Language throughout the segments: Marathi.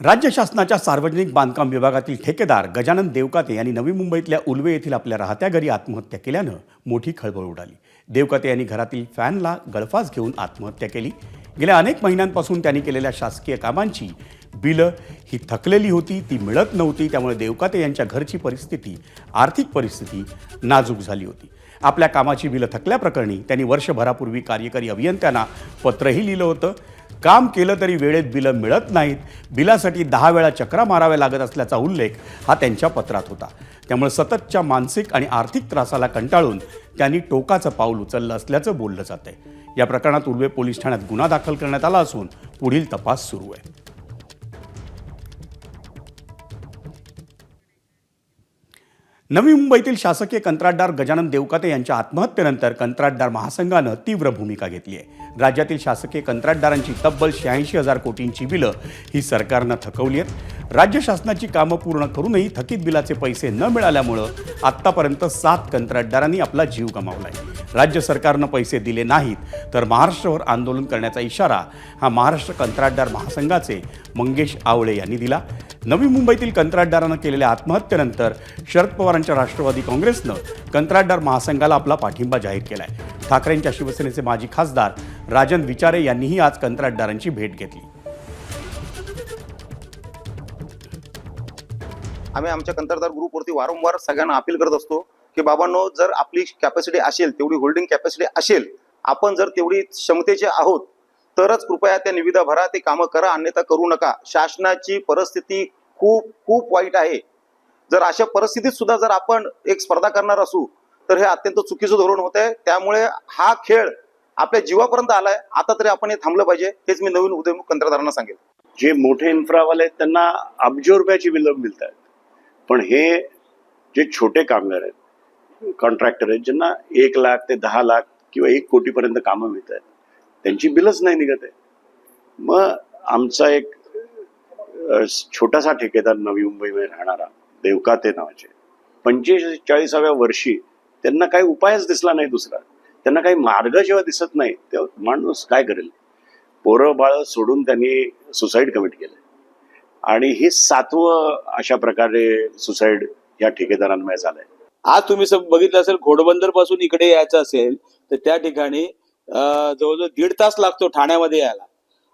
राज्य शासनाच्या सार्वजनिक बांधकाम विभागातील ठेकेदार गजानन देवकाते यांनी नवी मुंबईतल्या उल्वे येथील आपल्या राहत्या घरी आत्महत्या केल्यानं मोठी खळबळ उडाली। देवकाते यांनी घरातील फॅनला गळफास घेऊन आत्महत्या केली। गेल्या अनेक महिन्यांपासून त्यांनी केलेल्या शासकीय कामांची बिलं ही थकलेली होती, ती मिळत नव्हती। त्यामुळे देवकाते यांच्या घरची आर्थिक परिस्थिती नाजूक झाली होती। आपल्या कामाची बिलं थकल्याप्रकरणी त्यांनी वर्षभरापूर्वी कार्यकारी अभियंत्यांना पत्रही लिहिलं होतं। काम केलं तरी वेळेत बिलं मिळत नाहीत, बिलासाठी 10 वेळा चक्रा माराव्या लागत असल्याचा उल्लेख हा त्यांच्या पत्रात होता। त्यामुळे सततच्या मानसिक आणि आर्थिक त्रासाला कंटाळून त्यांनी टोकाचं पाऊल उचललं असल्याचं बोललं जातंय। या प्रकरणात उल्वे पोलीस ठाण्यात गुन्हा दाखल करण्यात आला असून पुढील तपास सुरू आहे। नवी मुंबईतील शासकीय कंत्राटदार गजानन देवकाते यांच्या आत्महत्येनंतर कंत्राटदार महासंघानं तीव्र भूमिका घेतली आहे। राज्यातील शासकीय कंत्राटदारांची तब्बल 86,000 कोटींची बिलं ही सरकारनं थकवली आहेत। राज्य शासनाची कामं पूर्ण करूनही थकीत बिलाचे पैसे न मिळाल्यामुळं आत्तापर्यंत 7 कंत्राटदारांनी आपला जीव गमावला आहे। राज्य सरकारनं पैसे दिले नाहीत तर महाराष्ट्रावर आंदोलन करण्याचा इशारा हा महाराष्ट्र कंत्राटदार महासंघाचे मंगेश आवळे यांनी दिला। नवी मुंबईतील कंत्राटदारानं केलेल्या आत्महत्येनंतर शरद पवारांच्या राष्ट्रवादी काँग्रेसनं कंत्राटदार महासंघाला आपला पाठिंबा जाहीर केला आहे। ठाकरेंच्या शिवसेनेचे माजी खासदार राजन विचारे यांनीही आज कंत्राटदारांची भेट घेतली। आम्ही आमच्या कंत्राटदार ग्रुपवरती वारंवार सगळ्यांना अपील करत असतो की बाबांनो, जर आपली कॅपॅसिटी असेल, तेवढी होल्डिंग कॅपॅसिटी असेल, आपण जर तेवढी क्षमतेचे आहोत तरच कृपया त्या निविदा भरा, ते कामं करा, अन्यथा करू नका। शासनाची परिस्थिती खूप खूप वाईट आहे। जर अशा परिस्थितीत सुद्धा जर आपण एक स्पर्धा करणार असू तर हे अत्यंत चुकीचं धोरण होत आहे। त्यामुळे हा खेळ आपल्या जीवापर्यंत आलाय, आता तरी आपण हे थांबलं पाहिजे, हेच मी नवीन उदयोन्मुख कंत्राटदारांना सांगेल। जे मोठे इन्फ्रावाले आहेत त्यांना अब्ज रुपयाची बिलं मिळतात, पण हे जे छोटे कामगार आहेत, कॉन्ट्रॅक्टर आहेत, ज्यांना 1 लाख ते 10 लाख किंवा 1 कोटीपर्यंत कामं मिळत आहेत, त्यांची बिलच नाही निघत आहे। मग आमचा एक छोटासा ठेकेदार नवी मुंबईमध्ये राहणारा देवकाते नावाचे 45व्या वर्षी त्यांना काही उपायच दिसला नाही दुसरा, त्यांना काही मार्ग जेव्हा दिसत नाही तेव्हा माणूस काय करेल। पोरं बाळ सोडून त्यांनी सुसाईड कमिट केलं आणि हे 7वं अशा प्रकारे सुसाईड या ठेकेदारांमुळे झालंय। आज तुम्ही बघितलं असेल, घोडबंदर पासून इकडे यायचं असेल तर त्या ठिकाणी जवळजवळ 1.5 तास लागतो ठाण्यामध्ये यायला।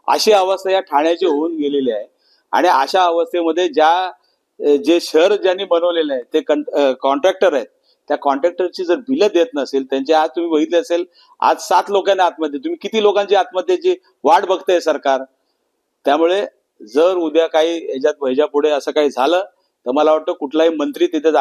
अशी अवस्था या ठाण्याची होऊन गेलेली आहे। आणि अशा अवस्थेमध्ये जे शहर ज्यांनी बनवलेलं आहे ते कॉन्ट्रॅक्टर आहेत, त्या कॉन्ट्रॅक्टरची जर बिलं देत नसेल, त्यांचे आज तुम्ही बघितले असेल, आज 7 लोकांना आत्महत्या, तुम्ही किती लोकांची आत्महत्येची वाट बघताय सरकार। त्यामुळे जर उद्या काही ह्याच्या पुढे असं काही झालं तर मला वाटतं कुठलाही मंत्री तिथे